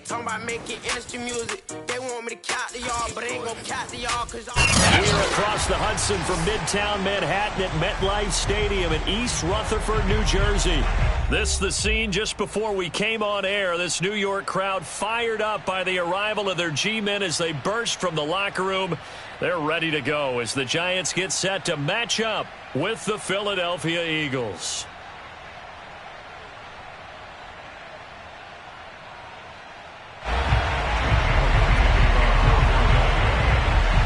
talking about making industry music. They want me to count the yard, but they ain't gonna count the yard because Here across the Hudson from Midtown Manhattan at MetLife Stadium in East Rutherford, New Jersey. This the scene just before we came on air. This New York crowd fired up by the arrival of their G-men as they burst from the locker room. They're ready to go as the Giants get set to match up with the Philadelphia Eagles.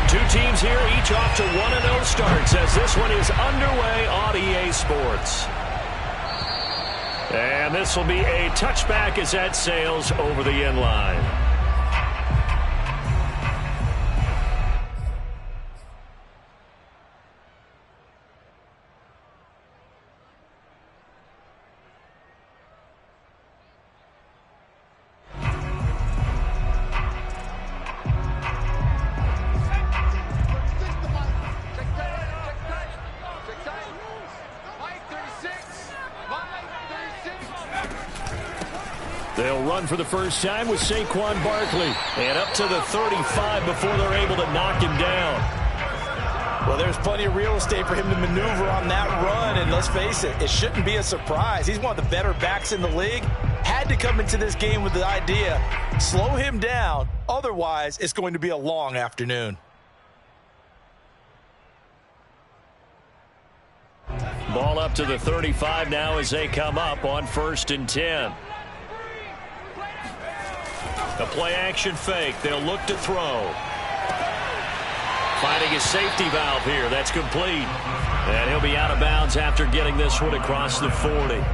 Two teams here, each off to 1-0 starts as this one is underway on EA Sports. And this will be a touchback as that sails over the end line. They'll run for the first time with Saquon Barkley. And up to the 35 before they're able to knock him down. Well, there's plenty of real estate for him to maneuver on that run. And let's face it, it shouldn't be a surprise. He's one of the better backs in the league. Had to come into this game with the idea, slow him down. Otherwise, it's going to be a long afternoon. Ball up to the 35 now as they come up on 1st and 10. A play-action fake. They'll look to throw. Finding a safety valve here. That's complete. And he'll be out of bounds after getting this one across the 40.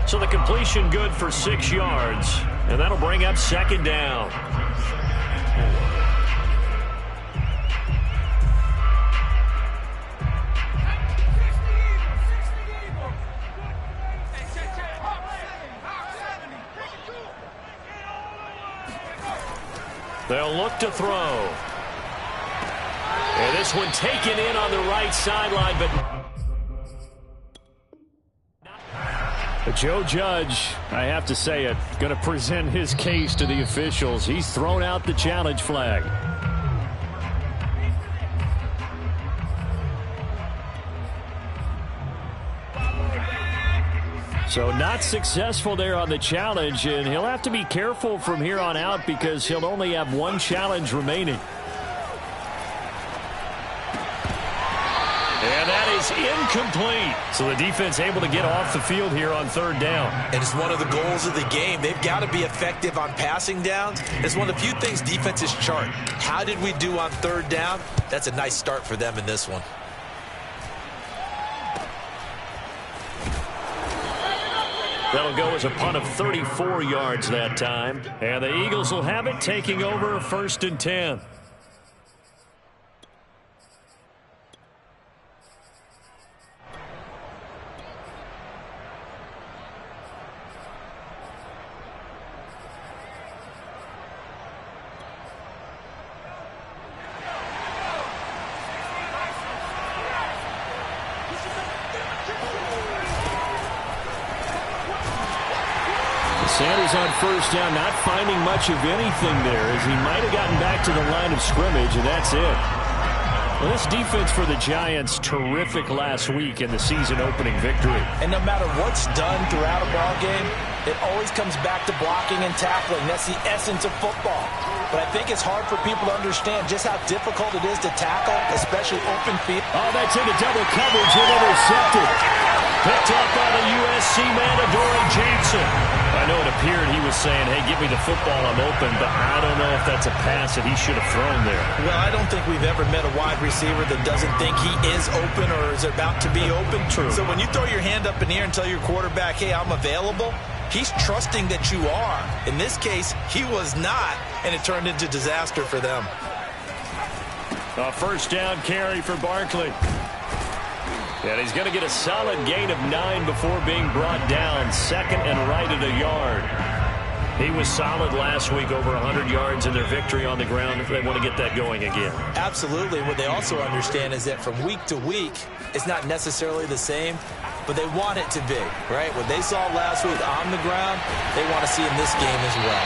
So the completion good for 6 yards. And that'll bring up 2nd down. They'll look to throw. And this one taken in on the right sideline, but Joe Judge, I have to say it, going to present his case to the officials. He's thrown out the challenge flag. So not successful there on the challenge, and he'll have to be careful from here on out because he'll only have 1 challenge remaining. And that is incomplete. So the defense able to get off the field here on 3rd down. And it's one of the goals of the game. They've got to be effective on passing downs. It's one of the few things defenses chart. How did we do on 3rd down? That's a nice start for them in this one. That'll go as a punt of 34 yards that time. And the Eagles will have it, taking over 1st and 10. Sanders on 1st down, not finding much of anything there as he might have gotten back to the line of scrimmage, and that's it. Well, this defense for the Giants, terrific last week in the season-opening victory. And no matter what's done throughout a ball game, it always comes back to blocking and tackling. That's the essence of football. But I think it's hard for people to understand just how difficult it is to tackle, especially open field. Oh, that's into double coverage and intercepted. Picked up by the USC man, Adoree Jackson. I know it appeared he was saying, hey, give me the football, I'm open, but I don't know if that's a pass that he should have thrown there. Well, I don't think we've ever met a wide receiver that doesn't think he is open or is about to be open. True. So when you throw your hand up in the air and tell your quarterback, hey, I'm available, he's trusting that you are. In this case, he was not, and it turned into disaster for them. A 1st down carry for Barkley. And he's going to get a solid gain of 9 before being brought down. 2nd and right at a yard. He was solid last week, over 100 yards in their victory on the ground if they want to get that going again. Absolutely. What they also understand is that from week to week, it's not necessarily the same, but they want it to be, right? What they saw last week on the ground, they want to see in this game as well.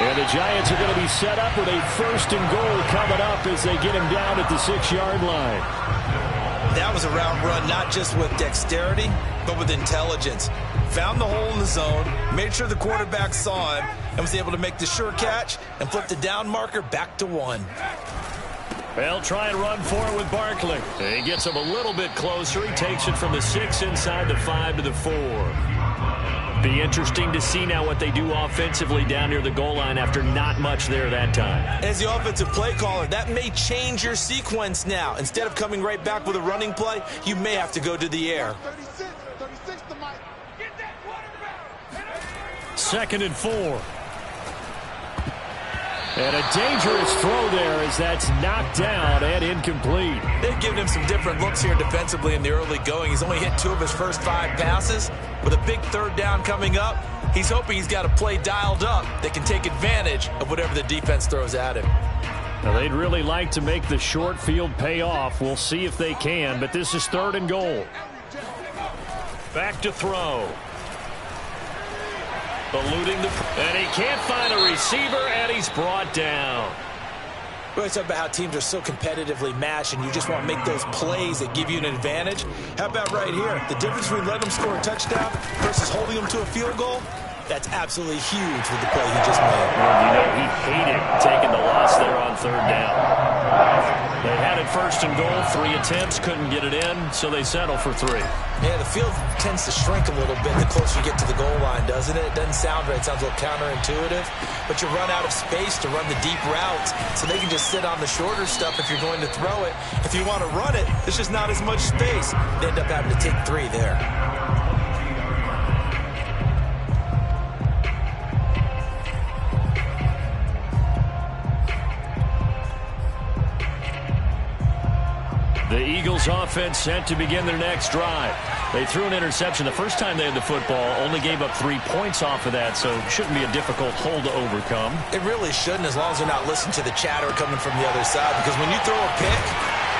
And the Giants are going to be set up with a 1st and goal coming up as they get him down at the 6-yard line. That was a route run, not just with dexterity, but with intelligence. Found the hole in the zone, made sure the quarterback saw him, and was able to make the sure catch and flip the down marker back to 1. They'll try and run for it with Barkley. He gets him a little bit closer. He takes it from the 6 inside the 5 to the 4. Be interesting to see now what they do offensively down near the goal line after not much there that time. As the offensive play caller, that may change your sequence now. Instead of coming right back with a running play, you may have to go to the air. 2nd and 4. And a dangerous throw there as that's knocked down and incomplete. They've given him some different looks here defensively in the early going. He's only hit 2 of his first 5 passes. With a big 3rd down coming up, he's hoping he's got a play dialed up that can take advantage of whatever the defense throws at him. Now they'd really like to make the short field pay off. We'll see if they can, but this is 3rd and goal. Back to throw. Eluding and he can't find a receiver, and he's brought down. We always talk about how teams are so competitively matched, and you just want to make those plays that give you an advantage. How about right here? The difference between letting them score a touchdown versus holding them to a field goal, that's absolutely huge with the play he just made. Well, you know, he hated taking the loss there on 3rd down. They had it 1st and goal, 3 attempts, couldn't get it in, so they settle for 3. Yeah, the field tends to shrink a little bit the closer you get to the goal line, doesn't it? It doesn't sound right. It sounds a little counterintuitive. But you run out of space to run the deep routes, so they can just sit on the shorter stuff if you're going to throw it. If you want to run it, there's just not as much space. They end up having to take 3 there. The Eagles offense set to begin their next drive. They threw an interception the first time they had the football, only gave up 3 points off of that, so it shouldn't be a difficult hole to overcome. It really shouldn't, as long as they're not listening to the chatter coming from the other side, because when you throw a pick,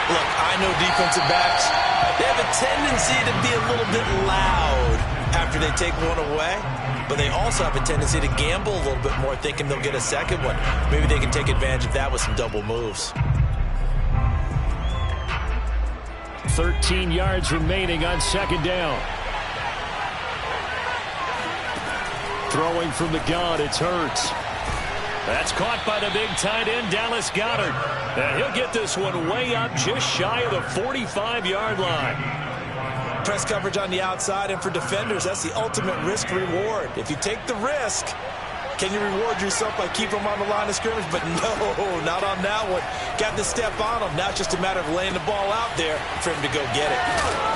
look, I know defensive backs, they have a tendency to be a little bit loud after they take one away, but they also have a tendency to gamble a little bit more, thinking they'll get a second one. Maybe they can take advantage of that with some double moves. 13 yards remaining on 2nd down. Throwing from the gun, it's Hurts. That's caught by the big tight end, Dallas Goedert. And he'll get this one way up just shy of the 45-yard line. Press coverage on the outside, and for defenders, that's the ultimate risk-reward. If you take the risk, can you reward yourself by keeping them on the line of scrimmage? But no, not on that one. Got to step on them. Now it's just a matter of laying the ball out there for him to go get it.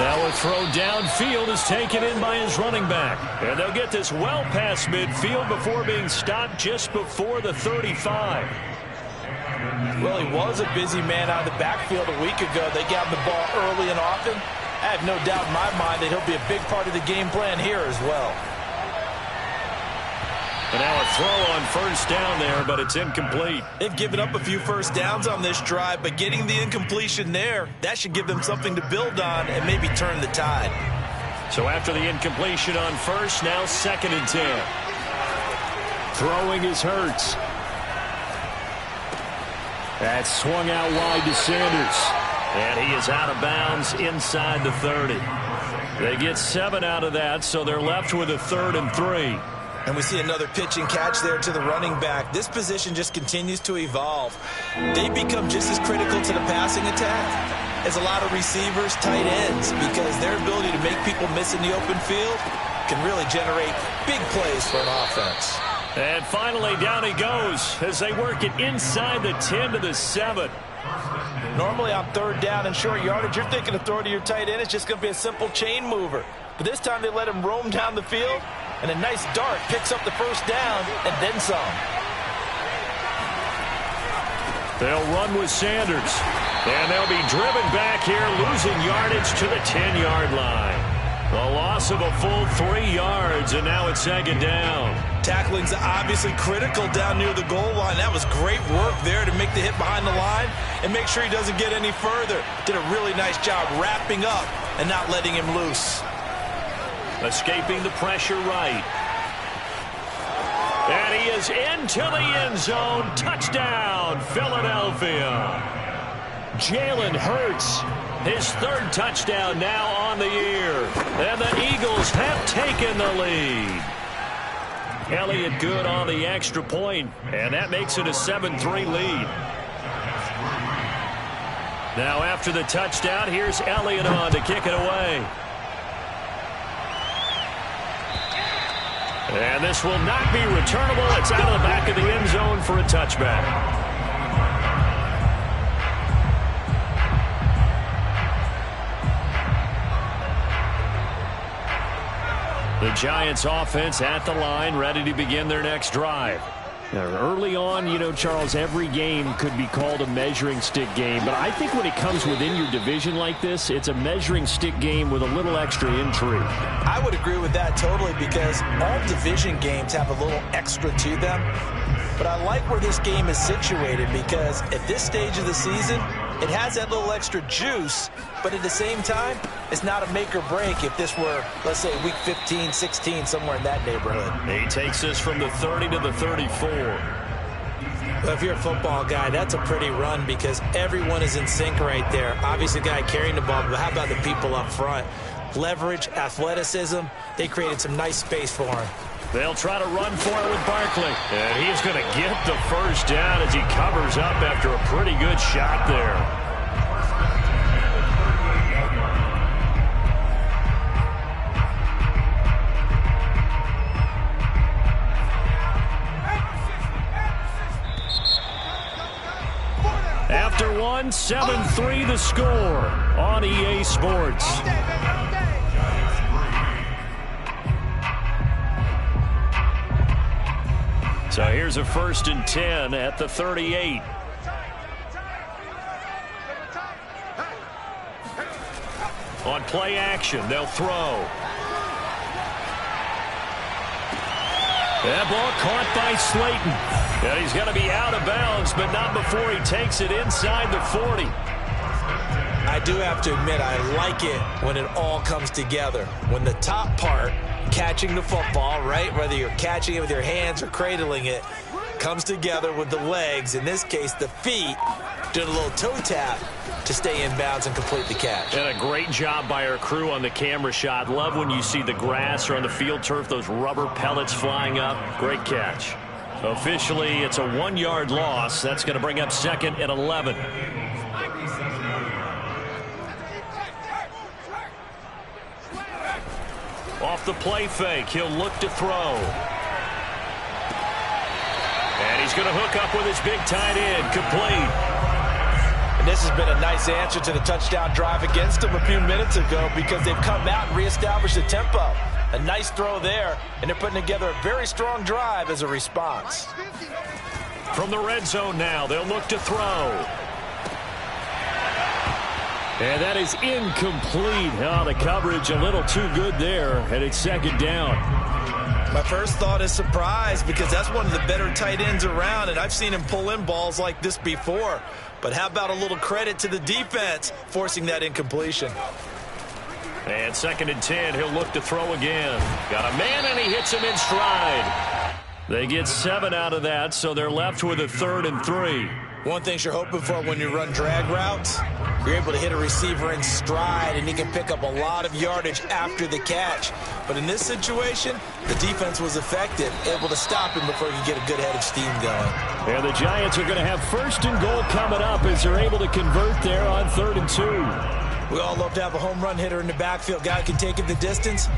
Now a throw downfield is taken in by his running back. And they'll get this well past midfield before being stopped just before the 35. Well, he was a busy man out of the backfield a week ago. They got him the ball early and often. I have no doubt in my mind that he'll be a big part of the game plan here as well. And now a throw on 1st down there, but it's incomplete. They've given up a few first downs on this drive, but getting the incompletion there, that should give them something to build on and maybe turn the tide. So after the incompletion on 1st, now 2nd and 10. Throwing is Hurts. That's swung out wide to Sanders. And he is out of bounds inside the 30. They get 7 out of that, so they're left with a 3rd and 3. And we see another pitch and catch there to the running back. This position just continues to evolve. They become just as critical to the passing attack as a lot of receivers, tight ends, because their ability to make people miss in the open field can really generate big plays for an offense. And finally, down he goes as they work it inside the 10 to the 7. Normally on 3rd down and short yardage, you're thinking of throwing to your tight end. It's just going to be a simple chain mover. But this time they let him roam down the field, and a nice dart picks up the 1st down and then some. They'll run with Sanders, and they'll be driven back here, losing yardage to the 10-yard line. A loss of a full 3 yards, and now it's 2nd down. Tackling's obviously critical down near the goal line. That was great work there to make the hit behind the line and make sure he doesn't get any further. Did a really nice job wrapping up and not letting him loose. Escaping the pressure right. And He is into the end zone. Touchdown, Philadelphia. Jalen Hurts, his third touchdown now on the year. And the Eagles have taken the lead. Elliott good on the extra point, and that makes it a 7-3 lead. Now after the touchdown, here's Elliott on to kick it away. And this will not be returnable. It's out of the back of the end zone for a touchback. The Giants offense at the line, ready to begin their next drive. Now, early on, you know, Charles, every game could be called a measuring stick game. But I think when it comes within your division like this, it's a measuring stick game with a little extra intrigue. I would agree with that totally, because all division games have a little extra to them. But I like where this game is situated, because at this stage of the season, it has that little extra juice, but at the same time, it's not a make or break if this were, let's say, week 15, 16, somewhere in that neighborhood. He takes this from the 30 to the 34. Well, if you're a football guy, that's a pretty run, because everyone is in sync right there. Obviously, the guy carrying the ball, but how about the people up front? Leverage, athleticism, they created some nice space for him. They'll try to run for it with Barkley. And he's going to get the first down as he covers up after a pretty good shot there. After one, 7-3 the score on EA Sports. So here's a 1st and 10 at the 38. On play action, they'll throw. That ball caught by Slayton. And he's going to be out of bounds, but not before he takes it inside the 40. I do have to admit, I like it when it all comes together. When the top part, catching the football, right, whether you're catching it with your hands or cradling it, comes together with the legs, in this case the feet, doing a little toe tap to stay in bounds and complete the catch. And a great job by our crew on the camera shot. Love when you see the grass or on the field turf, those rubber pellets flying up. Great catch. Officially, it's a 1-yard loss. That's going to bring up 2nd and 11. Off the play fake, he'll look to throw. And he's going to hook up with his big tight end, complete. And this has been a nice answer to the touchdown drive against them a few minutes ago, because they've come out and reestablished the tempo. A nice throw there, and they're putting together a very strong drive as a response. From the red zone now, they'll look to throw. And that is incomplete. Oh, the coverage a little too good there, and it's 2nd down. My first thought is surprise, because that's one of the better tight ends around, and I've seen him pull in balls like this before. But how about a little credit to the defense forcing that incompletion? And 2nd and 10, he'll look to throw again. Got a man, and he hits him in stride. They get 7 out of that, so they're left with a 3rd and 3. One thing you're hoping for when you run drag routes, you're able to hit a receiver in stride, and he can pick up a lot of yardage after the catch. But in this situation, the defense was effective, able to stop him before he could get a good head of steam going. And the Giants are going to have 1st and goal coming up as they're able to convert there on 3rd and 2. We all love to have a home run hitter in the backfield. Guy can take it the distance.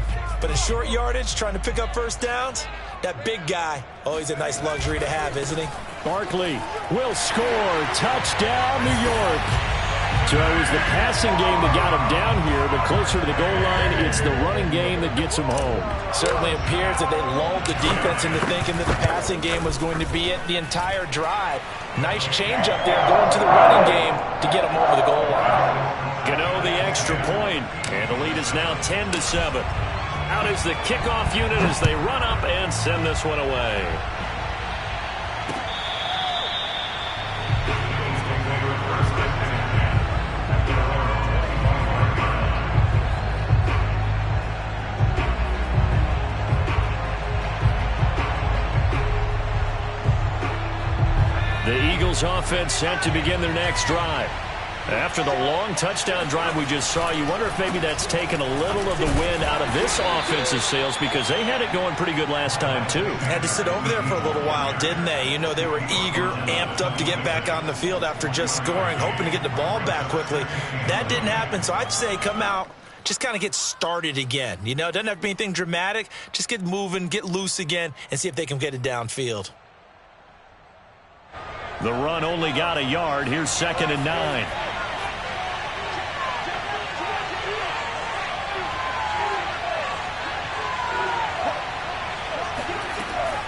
But in short yardage, trying to pick up first downs, that big guy, always a nice luxury to have, isn't he? Barkley will score. Touchdown, New York. So it was the passing game that got him down here, but closer to the goal line, it's the running game that gets him home. Certainly appears that they lulled the defense into thinking that the passing game was going to be it the entire drive. Nice change up there going to the running game to get him over the goal line. Gano the extra point, and the lead is now 10-7. Out is the kickoff unit as they run up and send this one away. The Eagles offense set to begin their next drive. After the long touchdown drive we just saw, you wonder if maybe that's taken a little of the wind out of this offense's sails, because they had it going pretty good last time too. Had to sit over there for a little while, didn't they? You know, they were eager, amped up to get back on the field after just scoring, hoping to get the ball back quickly. That didn't happen, so I'd say come out, just kind of get started again. You know, it doesn't have to be anything dramatic. Just get moving, get loose again, and see if they can get it downfield. The run only got a yard. Here's 2nd and 9.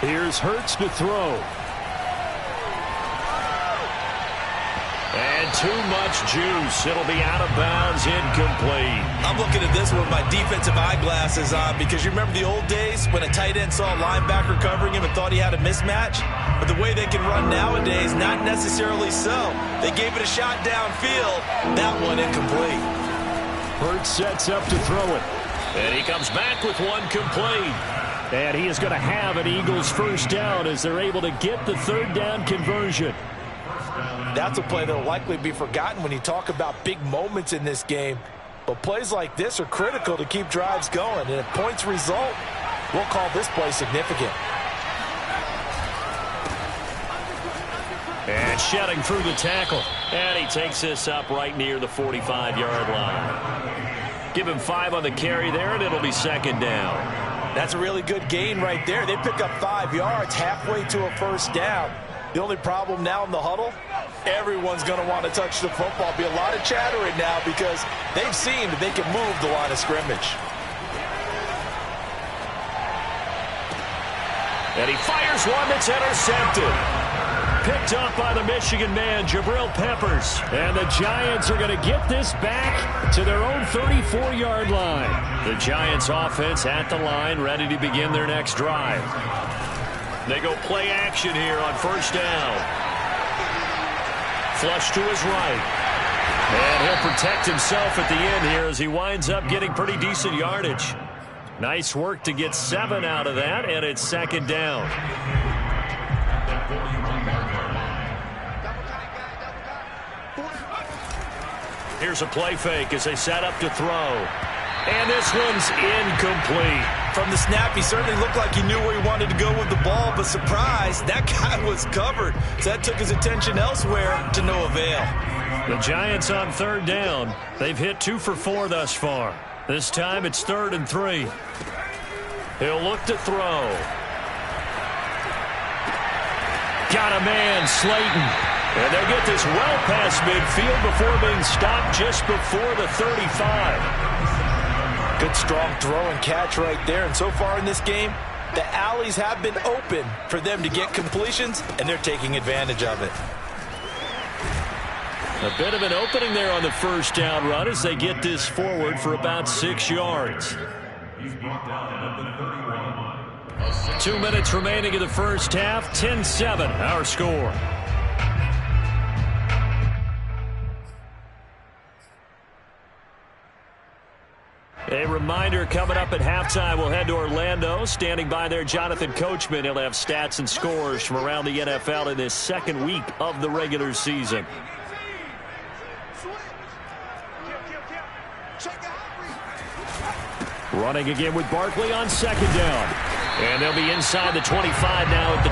Here's Hurts to throw. And too much juice. It'll be out of bounds, incomplete. I'm looking at this one with my defensive eyeglasses on, because you remember the old days when a tight end saw a linebacker covering him and thought he had a mismatch? But the way they can run nowadays, not necessarily so. They gave it a shot downfield. That one incomplete. Hurts sets up to throw it. And he comes back with one complete. And he is going to have an Eagles first down as they're able to get the 3rd down conversion. That's a play that will likely be forgotten when you talk about big moments in this game. But plays like this are critical to keep drives going. And if points result, we'll call this play significant. And shedding through the tackle. And he takes this up right near the 45-yard line. Give him 5 on the carry there, and it'll be 2nd down. That's a really good gain right there. They pick up 5 yards halfway to a first down. The only problem now in the huddle, everyone's going to want to touch the football. Be a lot of chattering now because they've seen that they can move the line of scrimmage. And he fires one that's intercepted. Picked up by the Michigan man, Jabril Peppers. And the Giants are going to get this back to their own 34-yard line. The Giants offense at the line, ready to begin their next drive. They go play action here on first down. Flush to his right. And he'll protect himself at the end here as he winds up getting pretty decent yardage. Nice work to get 7 out of that, and it's 2nd down. Here's a play fake as they set up to throw. And this one's incomplete. From the snap, he certainly looked like he knew where he wanted to go with the ball, but surprise, that guy was covered. So that took his attention elsewhere to no avail. The Giants on 3rd down. They've hit 2 for 4 thus far. This time it's 3rd and 3. He'll look to throw. Got a man, Slayton. And they'll get this well past midfield before being stopped just before the 35. Good strong throw and catch right there. And so far in this game, the alleys have been open for them to get completions, and they're taking advantage of it. A bit of an opening there on the first down run as they get this forward for about 6 yards. 2 minutes remaining in the first half. 10-7 our score. A reminder, coming up at halftime, we'll head to Orlando. Standing by there, Jonathan Coachman. He'll have stats and scores from around the NFL in this 2nd week of the regular season. Running again with Barkley on 2nd down. And they'll be inside the 25 now at the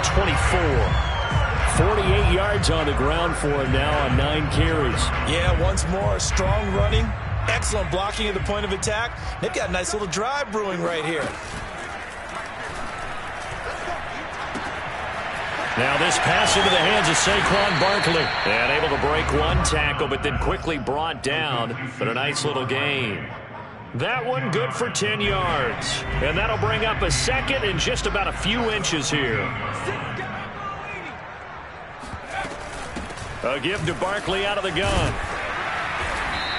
24. 48 yards on the ground for him now on 9 carries. Yeah, once more, strong running. Excellent blocking at the point of attack. They've got a nice little drive brewing right here. Now this pass into the hands of Saquon Barkley. And able to break one tackle, but then quickly brought down. But a nice little gain. That one good for 10 yards. And that'll bring up a 2nd and just about a few inches here. A give to Barkley out of the gun.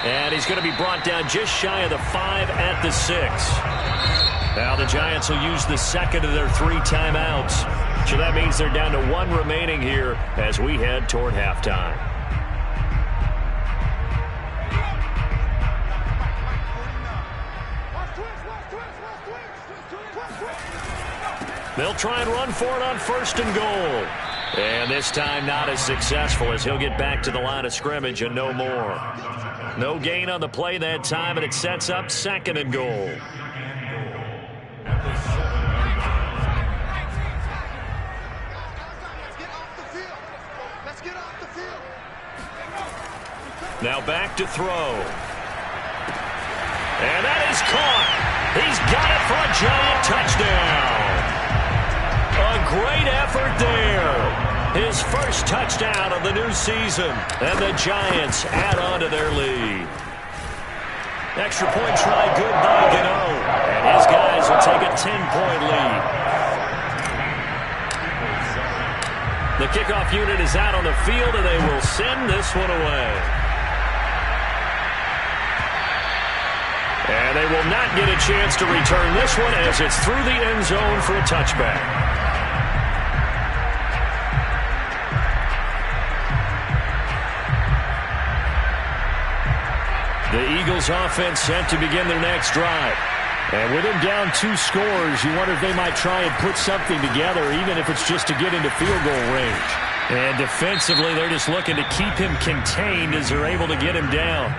And he's going to be brought down just shy of the 5 at the 6. Now the Giants will use the 2nd of their 3 timeouts. So that means they're down to 1 remaining here as we head toward halftime. They'll try and run for it on 1st and goal. And this time not as successful as he'll get back to the line of scrimmage and no more. No gain on the play that time, and it sets up 2nd and goal. Now back to throw. And that is caught. He's got it for a giant touchdown. A great effort there. His first touchdown of the new season. And the Giants add on to their lead. Extra point try good by Gano. And his guys will take a 10-point lead. The kickoff unit is out on the field, and they will send this one away. And they will not get a chance to return this one as it's through the end zone for a touchback. The Eagles offense set to begin their next drive. And with him down 2 scores, you wonder if they might try and put something together, even if it's just to get into field goal range. And defensively, they're just looking to keep him contained as they're able to get him down.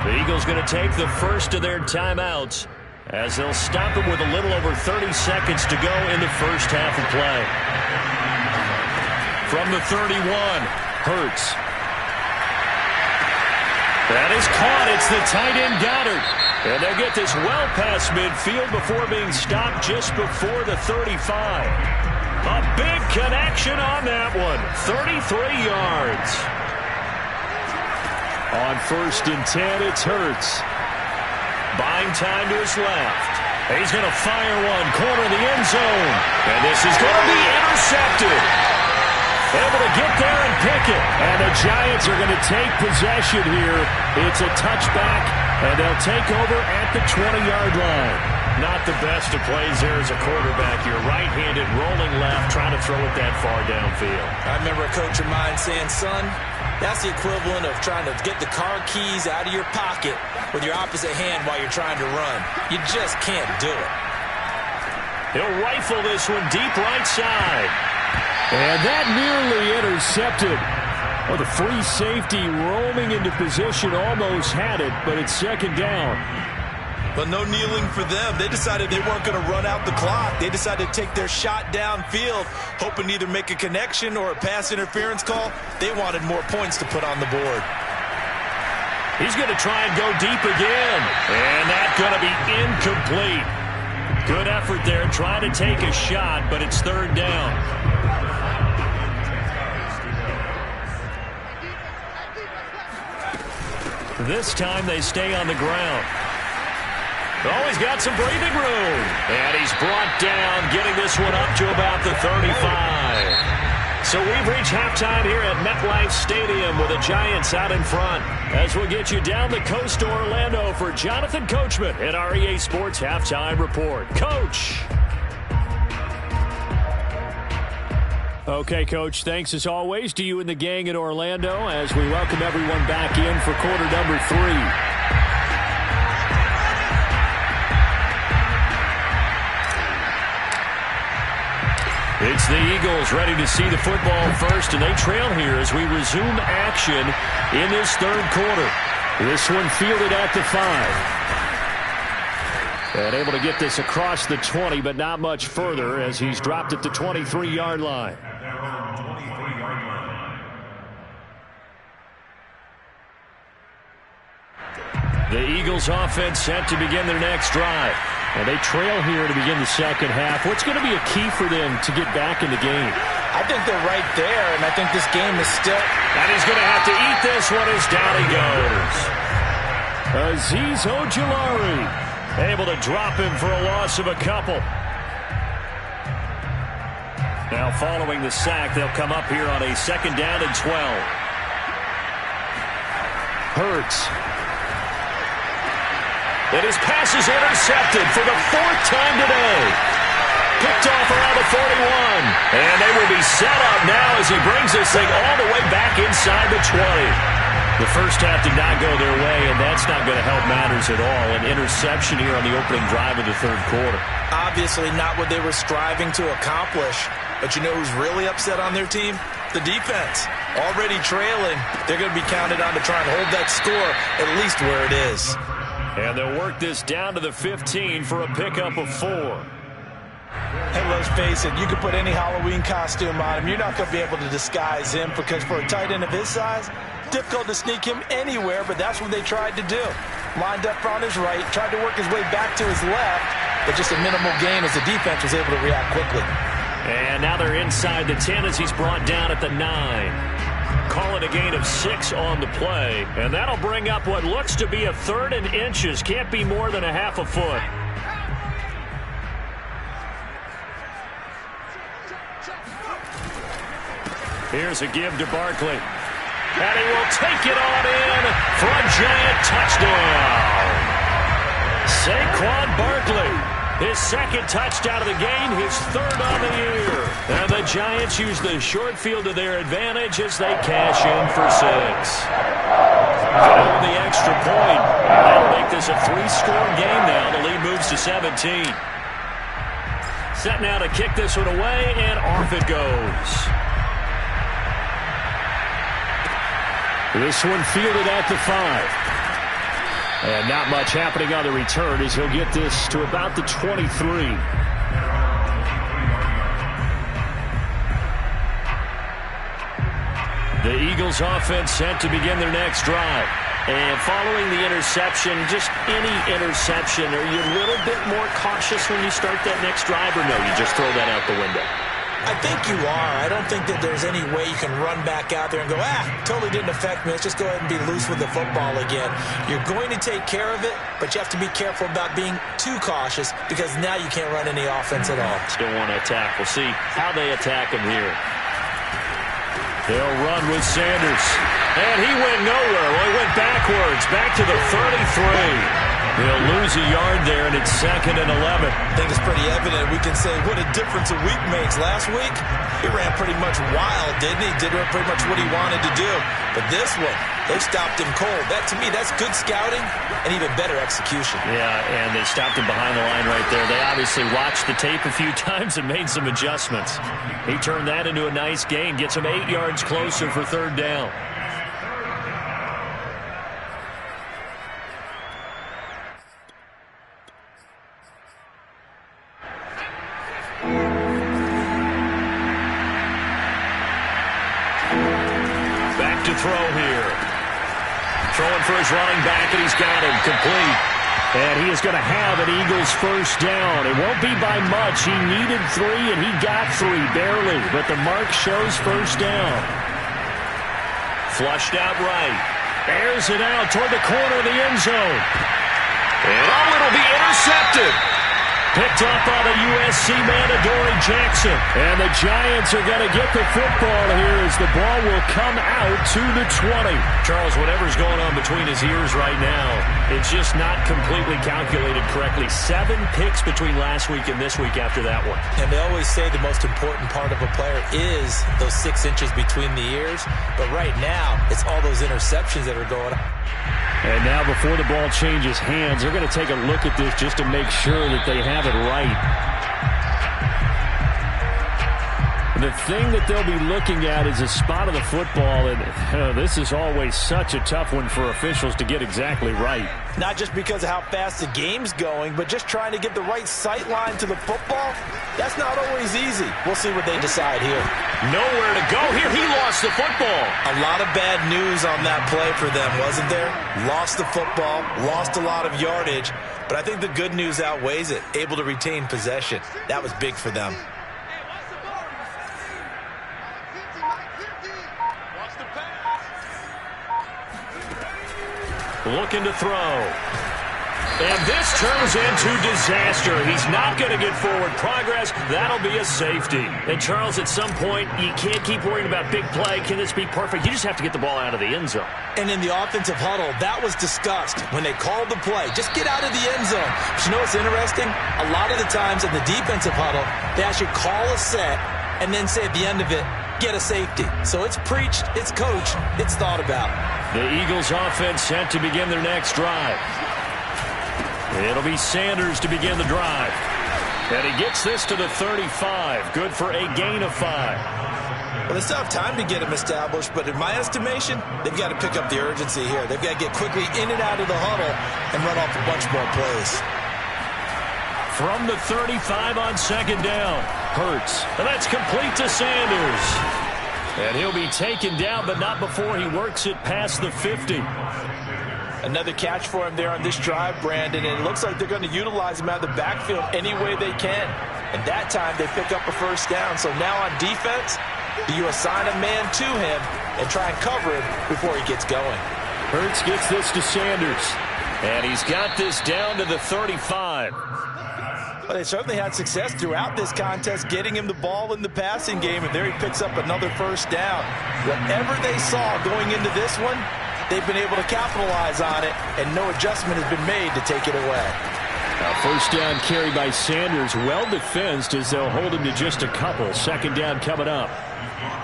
The Eagles going to take the first of their timeouts as they'll stop him with a little over 30 seconds to go in the first half of play. From the 31, Hurts. That is caught. It's the tight end Goddard. And they'll get this well past midfield before being stopped just before the 35. A big connection on that one. 33 yards. On 1st and 10, it's Hurts. Buying time to his left. He's going to fire one, corner of the end zone. And this is going to be intercepted. Able to get there and pick it. And the Giants are going to take possession here. It's a touchback, and they'll take over at the 20-yard line. Not the best of plays there as a quarterback. You're right-handed, rolling left, trying to throw it that far downfield. I remember a coach of mine saying, son, that's the equivalent of trying to get the car keys out of your pocket with your opposite hand while you're trying to run. You just can't do it. He'll rifle this one deep right side. And that nearly intercepted. Oh, the free safety roaming into position almost had it, but it's 2nd down. But no kneeling for them. They decided they weren't going to run out the clock. They decided to take their shot downfield, hoping to either make a connection or a pass interference call. They wanted more points to put on the board. He's going to try and go deep again. And that's going to be incomplete. Good effort there, trying to take a shot, but it's 3rd down. This time they stay on the ground. Oh, he's got some breathing room. And he's brought down, getting this one up to about the 35. So we've reached halftime here at MetLife Stadium with the Giants out in front. As we'll get you down the coast to Orlando for Jonathan Coachman at our EA Sports Halftime Report. Coach. Okay, Coach, thanks as always to you and the gang in Orlando as we welcome everyone back in for quarter number 3. It's the Eagles ready to see the football first, and they trail here as we resume action in this 3rd quarter. This one fielded at the 5. And able to get this across the 20, but not much further as he's dropped at the 23-yard line. The Eagles offense set to begin their next drive. And they trail here to begin the 2nd half. What's going to be a key for them to get back in the game? I think they're right there, and I think this game is still... And he's going to have to eat this one as down he goes. Azeez Ojulari able to drop him for a loss of a couple. Now following the sack, they'll come up here on a 2nd down and 12. Hurts. And his pass is intercepted for the 4th time today. Picked off around the 41. And they will be set up now as he brings this thing all the way back inside the 20. The first half did not go their way, and that's not going to help matters at all. An interception here on the opening drive of the 3rd quarter. Obviously not what they were striving to accomplish. But you know who's really upset on their team? The defense. Already trailing, they're going to be counted on to try and hold that score at least where it is. And they'll work this down to the 15 for a pickup of 4. Hey, let's face it, you can put any Halloween costume on him. You're not going to be able to disguise him because for a tight end of his size, difficult to sneak him anywhere, but that's what they tried to do. Lined up on his right, tried to work his way back to his left, but just a minimal gain as the defense was able to react quickly. And now they're inside the 10 as he's brought down at the 9. Call it a gain of 6 on the play, and that'll bring up what looks to be a 3rd and inches. Can't be more than a half a foot. Here's a give to Barkley. And he will take it on in for a giant touchdown. Saquon Barkley, his 2nd touchdown of the game, his 3rd on the year. And the Giants use the short field to their advantage as they cash in for 6. And the extra point. That'll make this a 3-score game now. The lead moves to 17. Set now to kick this one away, and off it goes. This one fielded at the 5. And not much happening on the return as he'll get this to about the 23. The Eagles offense set to begin their next drive. And following the interception, just any interception, are you a little bit more cautious when you start that next drive, or no, you just throw that out the window? I think you are. I don't think that there's any way you can run back out there and go, totally didn't affect me. Let's just go ahead and be loose with the football again. You're going to take care of it, but you have to be careful about being too cautious because now you can't run any offense at all. Still want to attack. We'll see how they attack him here. They'll run with Sanders. And he went nowhere. Well, he went backwards, back to the 33. They'll lose a yard there, and it's 2nd and 11. I think it's pretty evident. We can say what a difference a week makes. Last week, he ran pretty much wild, didn't he? Did pretty much what he wanted to do. But this one, they stopped him cold. That, to me, that's good scouting and even better execution. Yeah, and they stopped him behind the line right there. They obviously watched the tape a few times and made some adjustments. He turned that into a nice gain, gets him 8 yards closer for 3rd down. Throw here. Throwing for his running back, and he's got him complete. And he is going to have an Eagles 1st down. It won't be by much. He needed 3, and he got 3, barely. But the mark shows 1st down. Flushed out right. Airs it out toward the corner of the end zone. And it'll be intercepted. Picked up by the USC man, Adoree Jackson. And the Giants are going to get the football here as the ball will come out to the 20. Charles, whatever's going on between his ears right now, it's just not completely calculated correctly. 7 picks between last week and this week after that one. And they always say the most important part of a player is those 6 inches between the ears. But right now, it's all those interceptions that are going on. And now before the ball changes hands, they're going to take a look at this just to make sure that they have it right. The thing that they'll be looking at is the spot of the football, and this is always such a tough one for officials to get exactly right. Not just because of how fast the game's going, but just trying to get the right sight line to the football. That's not always easy. We'll see what they decide here. Nowhere to go here. He lost the football. A lot of bad news on that play for them, wasn't there? Lost the football, lost a lot of yardage, but I think the good news outweighs it. Able to retain possession. That was big for them. Looking to throw. And this turns into disaster. He's not going to get forward progress. That'll be a safety. And, Charles, at some point, you can't keep worrying about big play. Can this be perfect? You just have to get the ball out of the end zone. And in the offensive huddle, that was discussed when they called the play. Just get out of the end zone. But you know what's interesting? A lot of the times in the defensive huddle, they actually call a set and then say at the end of it, get a safety. So it's preached, it's coached, it's thought about. The Eagles offense set to begin their next drive. It'll be Sanders to begin the drive. And he gets this to the 35. Good for a gain of 5. Well, they still have time to get him established, but in my estimation, they've got to pick up the urgency here. They've got to get quickly in and out of the huddle and run off a bunch more plays. From the 35 on second down, Hurts. And that's complete to Sanders. And he'll be taken down, but not before he works it past the 50. Another catch for him there on this drive, Brandon, and it looks like they're going to utilize him out of the backfield any way they can. And that time they pick up a first down. So now on defense, do you assign a man to him and try and cover him before he gets going? Hurts gets this to Sanders. And he's got this down to the 35. Well, they certainly had success throughout this contest getting him the ball in the passing game, and there he picks up another first down. Whatever they saw going into this one, they've been able to capitalize on it, and no adjustment has been made to take it away. Now first down carry by Sanders, well defensed as they'll hold him to just a couple. Second down coming up.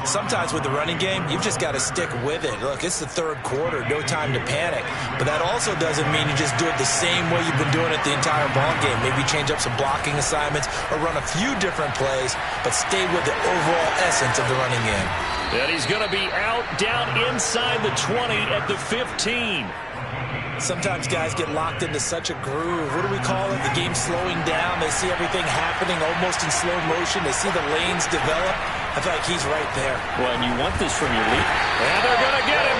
Sometimes with the running game, you've just got to stick with it. Look, it's the third quarter, no time to panic. But that also doesn't mean you just do it the same way you've been doing it the entire ball game. Maybe change up some blocking assignments or run a few different plays, but stay with the overall essence of the running game. And he's going to be out down inside the 20 at the 15. Sometimes guys get locked into such a groove. What do we call it? The game slowing down. They see everything happening almost in slow motion. They see the lanes develop. I feel like he's right there. Well, and you want this from your lead. And they're going to get him.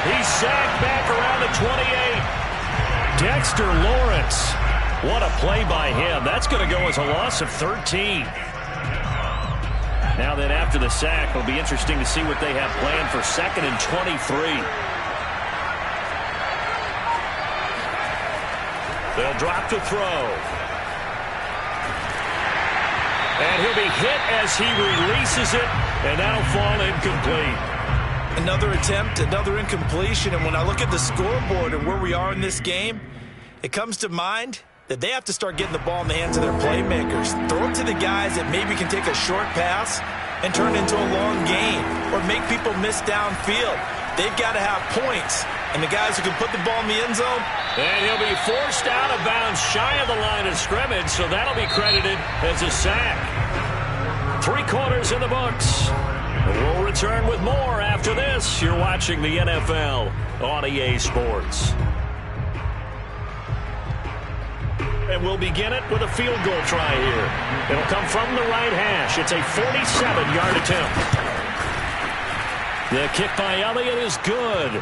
He's sacked back around the 28. Dexter Lawrence. What a play by him. That's going to go as a loss of 13. Now then, after the sack, it'll be interesting to see what they have planned for 2nd and 23. They'll drop to throw. And he'll be hit as he releases it, and that'll fall incomplete. Another attempt, another incompletion, and when I look at the scoreboard and where we are in this game, it comes to mind that they have to start getting the ball in the hands of their playmakers. Throw it to the guys that maybe can take a short pass and turn it into a long gain or make people miss downfield. They've got to have points, and the guys who can put the ball in the end zone. And he'll be forced out of bounds shy of the line of scrimmage, so that'll be credited as a sack. 3 quarters in the books. We'll return with more after this. You're watching the NFL on EA Sports. And we'll begin it with a field goal try here. It'll come from the right hash. It's a 47-yard attempt. The kick by Elliott is good.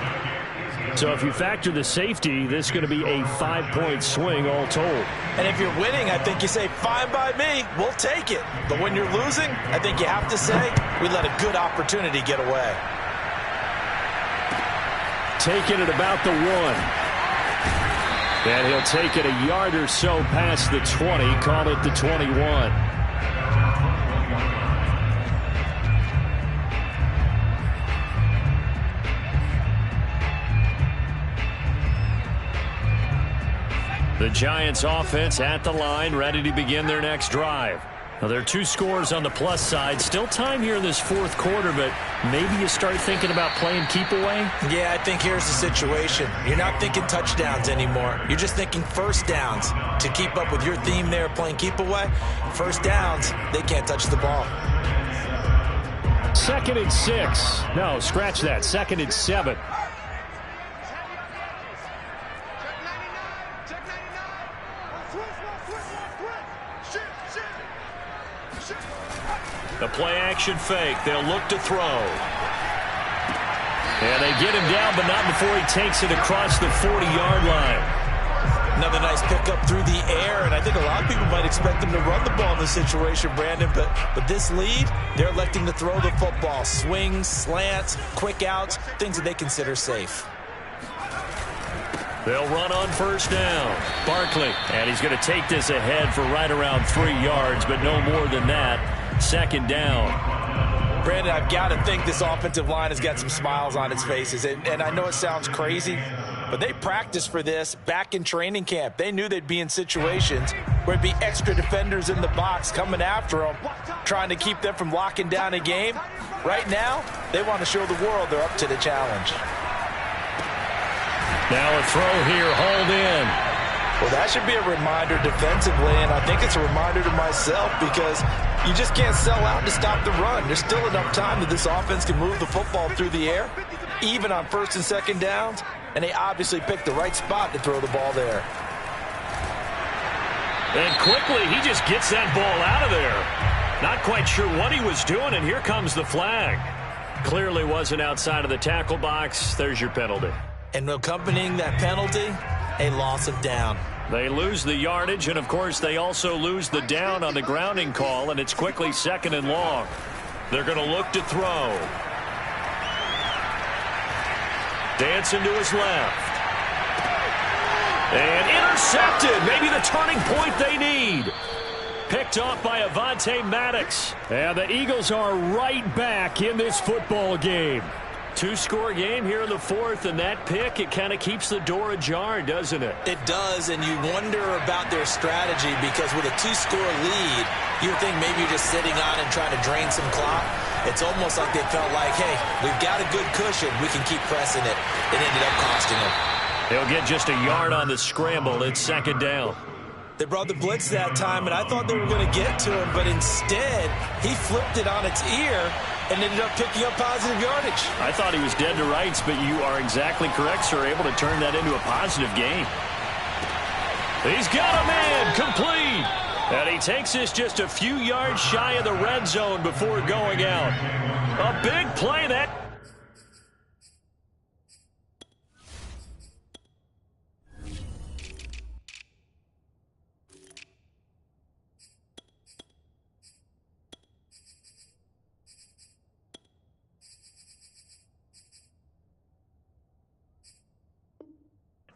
So if you factor the safety, this is going to be a 5-point swing all told. And if you're winning, I think you say, fine by me, we'll take it. But when you're losing, I think you have to say, we let a good opportunity get away. Taking it about the 1. And he'll take it a yard or so past the 20, call it the 21. The Giants offense at the line, ready to begin their next drive. Now, there are 2 scores on the plus side. Still time here in this 4th quarter, but maybe you start thinking about playing keep away? Yeah, I think here's the situation. You're not thinking touchdowns anymore. You're just thinking first downs. To keep up with your theme there, playing keep away, first downs, they can't touch the ball. 2nd and 6. No, scratch that. 2nd and 7. The play-action fake. They'll look to throw. And they get him down, but not before he takes it across the 40-yard line. Another nice pickup through the air, and I think a lot of people might expect them to run the ball in this situation, Brandon, but with this lead, they're electing to throw the football. Swings, slants, quick outs, things that they consider safe. They'll run on first down. Barkley, and he's going to take this ahead for right around 3 yards, but no more than that. 2nd down. Brandon, I've got to think this offensive line has got some smiles on its faces, and I know it sounds crazy, but they practiced for this back in training camp. They knew they'd be in situations where it'd be extra defenders in the box coming after them, trying to keep them from locking down a game. Right now, they want to show the world they're up to the challenge. Now a throw here, hauled in. Well, that should be a reminder defensively, and I think it's a reminder to myself because you just can't sell out to stop the run. There's still enough time that this offense can move the football through the air, even on first and second downs, and they obviously picked the right spot to throw the ball there. And quickly, he just gets that ball out of there. Not quite sure what he was doing, and here comes the flag. Clearly wasn't outside of the tackle box. There's your penalty. And accompanying that penalty, a loss of down. They lose the yardage, and, of course, they also lose the down on the grounding call, and it's quickly 2nd and long. They're going to look to throw. Dancing to his left. And intercepted. Maybe the turning point they need. Picked off by Avonte Maddox. And the Eagles are right back in this football game. 2-score game here in the 4th, and that pick, it kind of keeps the door ajar, doesn't it? It does, and you wonder about their strategy because with a 2-score lead, you think maybe you're just sitting on and trying to drain some clock. It's almost like they felt like, hey, we've got a good cushion. We can keep pressing it. It ended up costing them. He'll get just a yard on the scramble. It's 2nd down. They brought the blitz that time, and I thought they were going to get to him, but instead, he flipped it on its ear and ended up picking up positive yardage. I thought he was dead to rights, but you are exactly correct, sir. Able to turn that into a positive gain. He's got a man complete. And he takes this just a few yards shy of the red zone before going out. A big play that.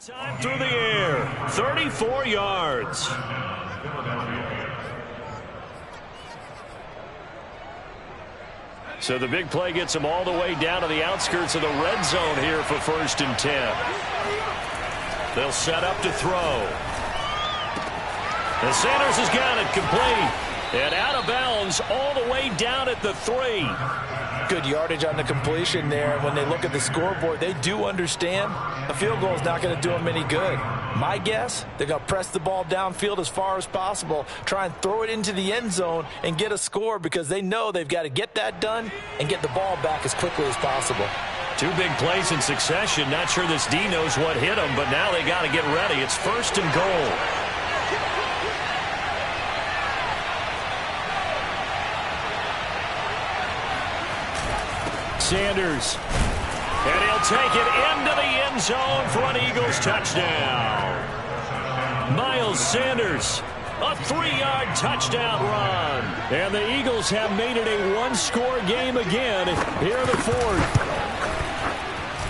Time through the air, 34 yards. So the big play gets them all the way down to the outskirts of the red zone here for 1st and 10. They'll set up to throw. And Sanders has got it complete. And out of bounds all the way down at the 3. Good yardage on the completion there. When they look at the scoreboard, they do understand a field goal is not going to do them any good. My guess, they're going to press the ball downfield as far as possible, try and throw it into the end zone and get a score because they know they've got to get that done and get the ball back as quickly as possible. 2 big plays in succession. Not sure this D knows what hit them, but now they got to get ready. It's 1st and goal. Sanders. And he'll take it into the end zone for an Eagles touchdown. Miles Sanders, a 3-yard touchdown run. And the Eagles have made it a 1-score game again here in the 4th.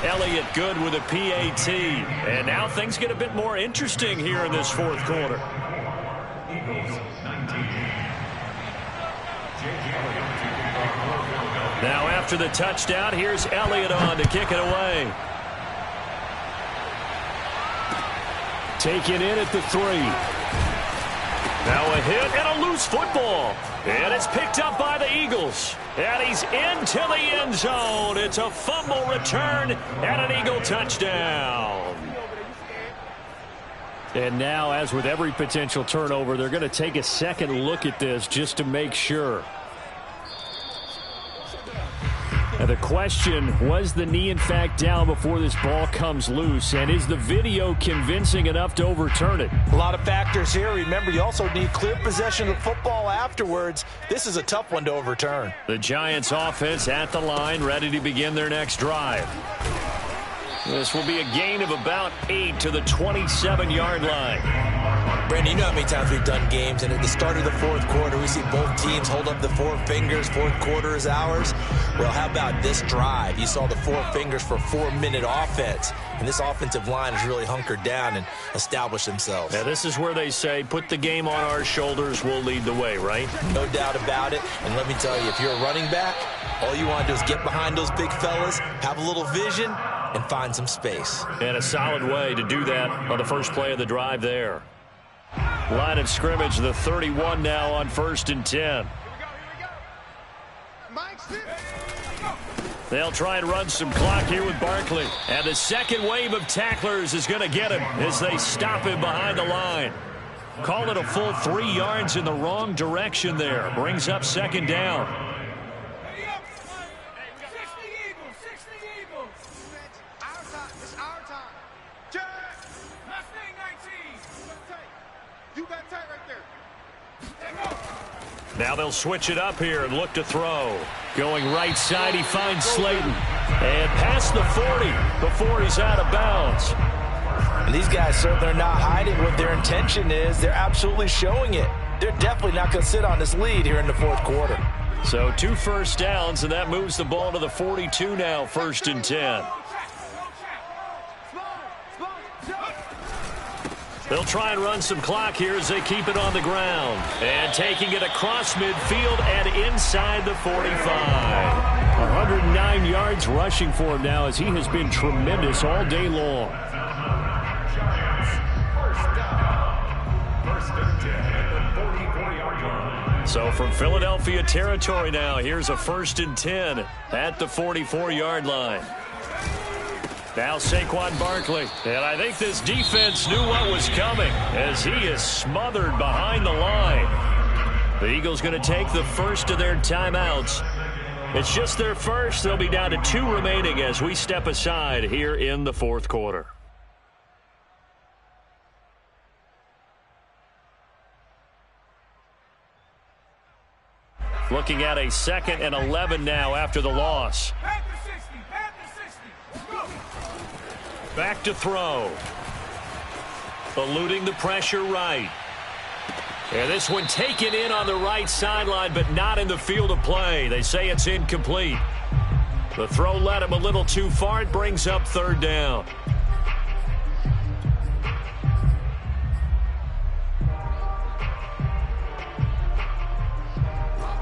Elliott good with a PAT. And now things get a bit more interesting here in this 4th quarter. Now after the touchdown, here's Elliott on to kick it away. Taken in at the 3. Now a hit and a loose football. And it's picked up by the Eagles. And he's into the end zone. It's a fumble return and an Eagle touchdown. And now, as with every potential turnover, they're going to take a second look at this just to make sure. And the question, was the knee in fact down before this ball comes loose? And is the video convincing enough to overturn it? A lot of factors here. Remember, you also need clear possession of the football afterwards. This is a tough one to overturn. The Giants offense at the line, ready to begin their next drive. This will be a gain of about 8 to the 27-yard line. Brandon, you know how many times we've done games, and at the start of the 4th quarter, we see both teams hold up the 4 fingers, 4th quarter is ours. Well, how about this drive? You saw the 4 fingers for 4-minute offense, and this offensive line has really hunkered down and established themselves. Yeah, this is where they say, put the game on our shoulders, we'll lead the way, right? No doubt about it, and let me tell you, if you're a running back, all you want to do is get behind those big fellas, have a little vision, and find some space. And a solid way to do that on the first play of the drive there. Line of scrimmage, the 31 now on 1st and 10. They'll try and run some clock here with Barkley. And the second wave of tacklers is going to get him as they stop him behind the line. Call it a full 3 yards in the wrong direction there. Brings up second down. Now they'll switch it up here and look to throw. Going right side, he finds Slayton. And past the 40 before he's out of bounds. And these guys certainly are not hiding what their intention is. They're absolutely showing it. They're definitely not going to sit on this lead here in the fourth quarter. So 2 first downs, and that moves the ball to the 42 now, 1st and 10. They'll try and run some clock here as they keep it on the ground. And taking it across midfield and inside the 45. 109 yards rushing for him now as he has been tremendous all day long. So from Philadelphia territory now, here's a 1st and 10 at the 44-yard line. Now Saquon Barkley. And I think this defense knew what was coming as he is smothered behind the line. The Eagles going to take the first of their timeouts. It's just their first. They'll be down to 2 remaining as we step aside here in the fourth quarter. Looking at a 2nd and 11 now after the loss. Back to throw. Eluding the pressure right. And this one taken in on the right sideline, but not in the field of play. They say it's incomplete. The throw led him a little too far. It brings up 3rd down.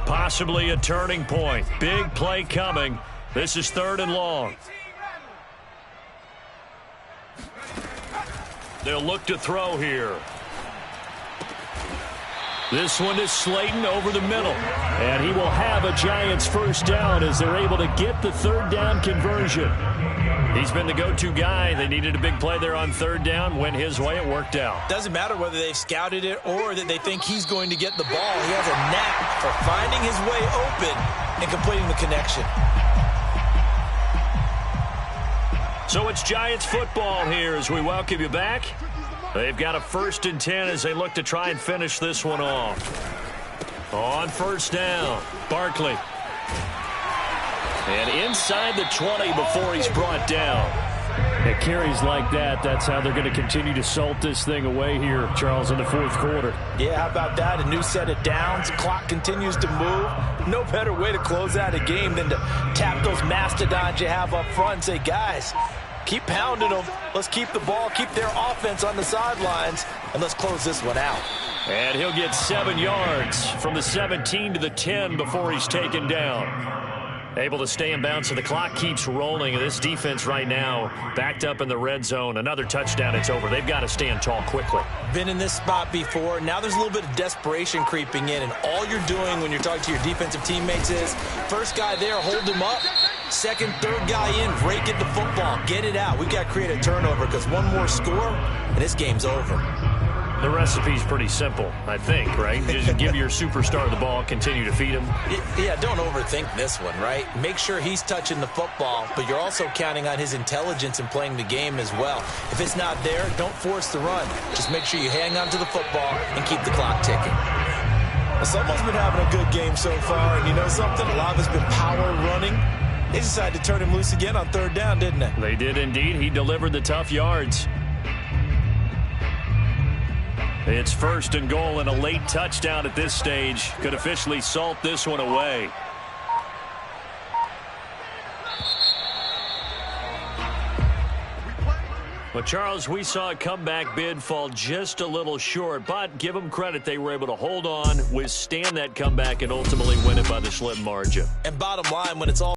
Possibly a turning point. Big play coming. This is 3rd and long. They'll look to throw here. This one is Slayton over the middle. And he will have a Giants first down as they're able to get the 3rd down conversion. He's been the go-to guy. They needed a big play there on 3rd down. Went his way. It worked out. Doesn't matter whether they've scouted it or that they think he's going to get the ball. He has a knack for finding his way open and completing the connection. So it's Giants football here as we welcome you back. They've got a 1st and 10 as they look to try and finish this one off. On 1st down, Barkley. And inside the 20 before he's brought down. At carries like that, that's how they're going to continue to salt this thing away here, Charles, in the fourth quarter. Yeah, how about that? A new set of downs. Clock continues to move. No better way to close out a game than to tap those mastodons you have up front and say, guys, keep pounding them. Let's keep the ball, keep their offense on the sidelines, and let's close this one out. And he'll get 7 yards from the 17 to the 10 before he's taken down. Able to stay in bounds, so the clock keeps rolling. This defense right now backed up in the red zone. Another touchdown, it's over. They've got to stand tall quickly. Been in this spot before. Now there's a little bit of desperation creeping in, and all you're doing when you're talking to your defensive teammates is first guy there, hold him up. Second, third guy in, break it the football. Get it out. We've got to create a turnover because one more score, and this game's over. The recipe's pretty simple, I think, right? Just give your superstar the ball, continue to feed him. Yeah, don't overthink this one, right? Make sure he's touching the football, but you're also counting on his intelligence in playing the game as well. If it's not there, don't force the run. Just make sure you hang on to the football and keep the clock ticking. Well, someone's been having a good game so far, and you know something? A lot of it's been power running. They decided to turn him loose again on 3rd down, didn't they? They did indeed. He delivered the tough yards. It's 1st and goal and a late touchdown at this stage. Could officially salt this one away. But, Charles, we saw a comeback bid fall just a little short, but give them credit. They were able to hold on, withstand that comeback, and ultimately win it by the slim margin. And bottom line, when it's all